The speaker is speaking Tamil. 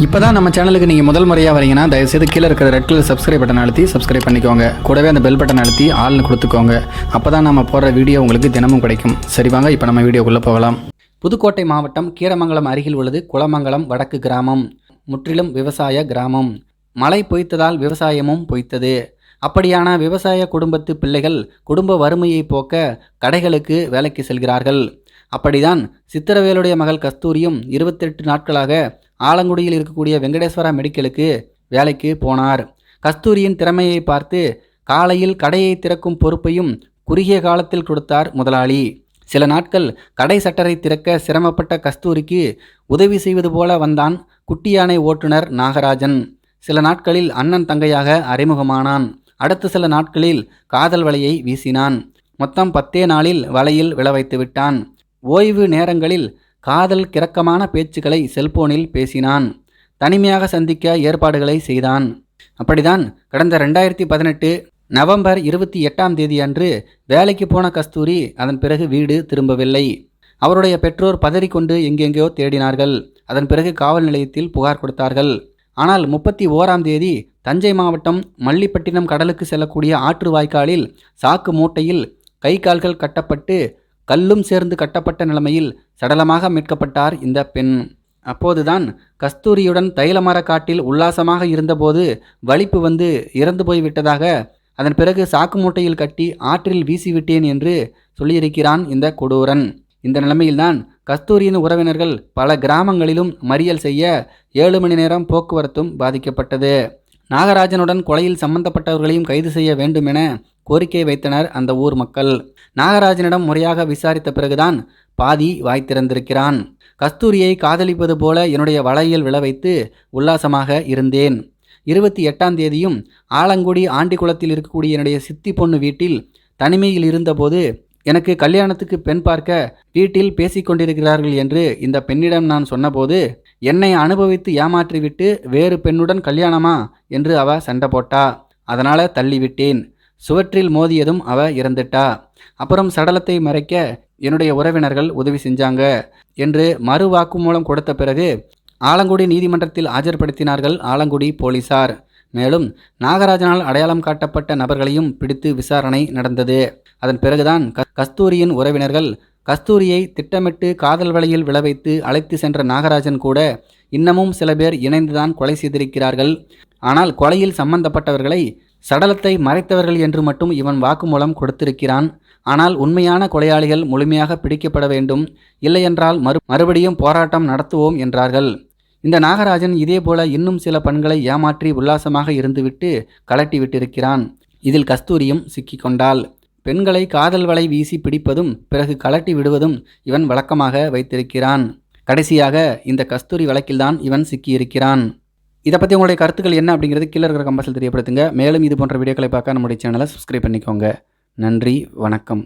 இப்போ தான் நம்ம சேனலுக்கு நீங்கள் முதல் முறையாக வரீங்கன்னா தயவுசெய்து கீழே இருக்கிற ரெட் கலர் சப்ஸ்கிரைப் பட்டன் அழுத்தி சப்ஸ்கிரைப் பண்ணிக்கோங்க. கூடவே அந்த பெல் பட்டன் அழுத்தி ஆள்னு கொடுத்துக்கோங்க. அப்போ தான் நம்ம போடுற வீடியோ உங்களுக்கு தினமும் கிடைக்கும். சரி வாங்க இப்போ நம்ம வீடியோக்குள்ளே போகலாம். புதுக்கோட்டை மாவட்டம் கீரமங்கலம் அருகில் உள்ளது குளமங்கலம் வடக்கு கிராமம். முற்றிலும் விவசாய கிராமம். மழை பொய்த்ததால் விவசாயமும் பொய்த்தது. அப்படியான விவசாய குடும்பத்து பிள்ளைகள் குடும்ப வறுமையை போக்க கடைகளுக்கு வேலைக்கு செல்கிறார்கள். அப்படிதான் சித்திரவேலுடைய மகள் கஸ்தூரியும் 28 நாட்களாக ஆலங்குடியில் இருக்கக்கூடிய வெங்கடேஸ்வரா மெடிக்கலுக்கு வேலைக்கு போனார். கஸ்தூரியின் திறமையை பார்த்து காலையில் கடையை திறக்கும் பொறுப்பையும் குறுகிய காலத்தில் கொடுத்தார் முதலாளி. சில நாட்கள் கடை சட்டரை திறக்க சிரமப்பட்ட கஸ்தூரிக்கு உதவி செய்வது போல வந்தான் குட்டி யானை ஓட்டுநர் நாகராஜன். சில நாட்களில் அண்ணன் தங்கையாக அறிமுகமானான். அடுத்த சில நாட்களில் காதல் வலையை வீசினான். மொத்தம் 10 நாளில் வலையில் விழ வைத்து விட்டான். ஓய்வு நேரங்களில் காதல் கிறக்கமான பேச்சுக்களை செல்போனில் பேசினான். தனிமையாக சந்திக்க ஏற்பாடுகளை செய்தான். அப்படிதான் கடந்த 2018 நவம்பர் 28ஆம் தேதி அன்று வேலைக்கு போன கஸ்தூரி அதன் பிறகு வீடு திரும்பவில்லை. அவருடைய பெற்றோர் பதறிக்கொண்டு எங்கெங்கோ தேடினார்கள். அதன் பிறகு காவல் நிலையத்தில் புகார் கொடுத்தார்கள். ஆனால் 31ஆம் தேதி தஞ்சை மாவட்டம் மல்லிப்பட்டினம் கடலுக்கு செல்லக்கூடிய ஆற்று வாய்க்காலில் சாக்கு மூட்டையில் கை கால்கள் கட்டப்பட்டு கல்லும் சேர்ந்து கட்டப்பட்ட நிலைமையில் சடலமாக மீட்கப்பட்டார் இந்த பெண். அப்போதுதான் கஸ்தூரியுடன் தைலமர காட்டில் உல்லாசமாக இருந்தபோது வலிப்பு வந்து இறந்து போய்விட்டதாக, அதன் பிறகு சாக்கு மூட்டையில் கட்டி ஆற்றில் வீசிவிட்டேன் என்று சொல்லியிருக்கிறான் இந்த கொடூரன். இந்த நிலைமையில்தான் கஸ்தூரியின் உறவினர்கள் பல கிராமங்களிலும் மறியல் செய்ய 7 மணி நேரம் போக்குவரத்தும் பாதிக்கப்பட்டது. நாகராஜனுடன் கொலையில் சம்பந்தப்பட்டவர்களையும் கைது செய்ய வேண்டும் என கோரிக்கை வைத்தனர் அந்த ஊர் மக்கள். நாகராஜனிடம் முறையாக விசாரித்த பிறகுதான் பாதி வாய் திறந்திருக்கிறான். கஸ்தூரியை காதலிப்பது போல என்னுடைய வலையில் விழ வைத்து உல்லாசமாக இருந்தேன். 28ஆம் தேதியும் ஆலங்குடி ஆண்டிக்குளத்தில் இருக்கக்கூடிய என்னுடைய சித்தி பொண்ணு வீட்டில் தனிமையில் இருந்தபோது எனக்கு கல்யாணத்துக்கு பெண் பார்க்க வீட்டில் பேசிக்கொண்டிருக்கிறார்கள் என்று இந்த பெண்ணிடம் நான் சொன்னபோது என்னை அனுபவித்து ஏமாற்றிவிட்டு வேறு பெண்ணுடன் கல்யாணமா என்று அவ சண்டை போட்டா. அதனால தள்ளிவிட்டேன். சுவற்றில் மோதியதும் அவ இறந்துட்டா. அப்புறம் சடலத்தை மறைக்க என்னுடைய உறவினர்கள் உதவி செஞ்சாங்க என்று மறு வாக்குமூலம் கொடுத்த பிறகு ஆலங்குடி நீதிமன்றத்தில் ஆஜர்படுத்தினார்கள் ஆலங்குடி போலீசார். மேலும் நாகராஜனால் அடையாளம் காட்டப்பட்ட நபர்களையும் பிடித்து விசாரணை நடந்தது. அதன் பிறகுதான் கஸ்தூரியின் உறவினர்கள் கஸ்தூரியை திட்டமிட்டு காதல் வலையில் விழ வைத்து அழைத்து சென்ற நாகராஜன் கூட இன்னமும் சில பேர் இணைந்துதான் கொலை செய்திருக்கிறார்கள். ஆனால் கொலையில் சம்பந்தப்பட்டவர்களை சடலத்தை மறைத்தவர்கள் என்று மட்டும் இவன் வாக்குமூலம் கொடுத்திருக்கிறான். ஆனால் உண்மையான கொலையாளிகள் முழுமையாக பிடிக்கப்பட வேண்டும், இல்லையென்றால் மறுபடியும் போராட்டம் நடத்துவோம் என்றார்கள். இந்த நாகராஜன் இதேபோல இன்னும் சில பெண்களை ஏமாற்றி உல்லாசமாக இருந்துவிட்டு கலட்டி விட்டிருக்கிறான். இதில் கஸ்தூரியும் சிக்கிக்கொண்டாள். பெண்களை காதல் வலை வீசி பிடிப்பதும் பிறகு கலட்டி விடுவதும் இவன் வழக்கமாக வைத்திருக்கிறான். கடைசியாக இந்த கஸ்தூரி வழக்கில்தான் இவன் சிக்கியிருக்கிறான். இதை பற்றி உங்களுடைய கருத்துக்கள் என்ன அப்படிங்கிறது கீழே இருக்கிற கமெண்ட்ஸில் தெரியப்படுத்துங்க. மேலும் இது போன்ற வீடியோக்களை பார்க்க நம்முடைய சேனலை சப்ஸ்கிரைப் பண்ணிக்கோங்க. நன்றி, வணக்கம்.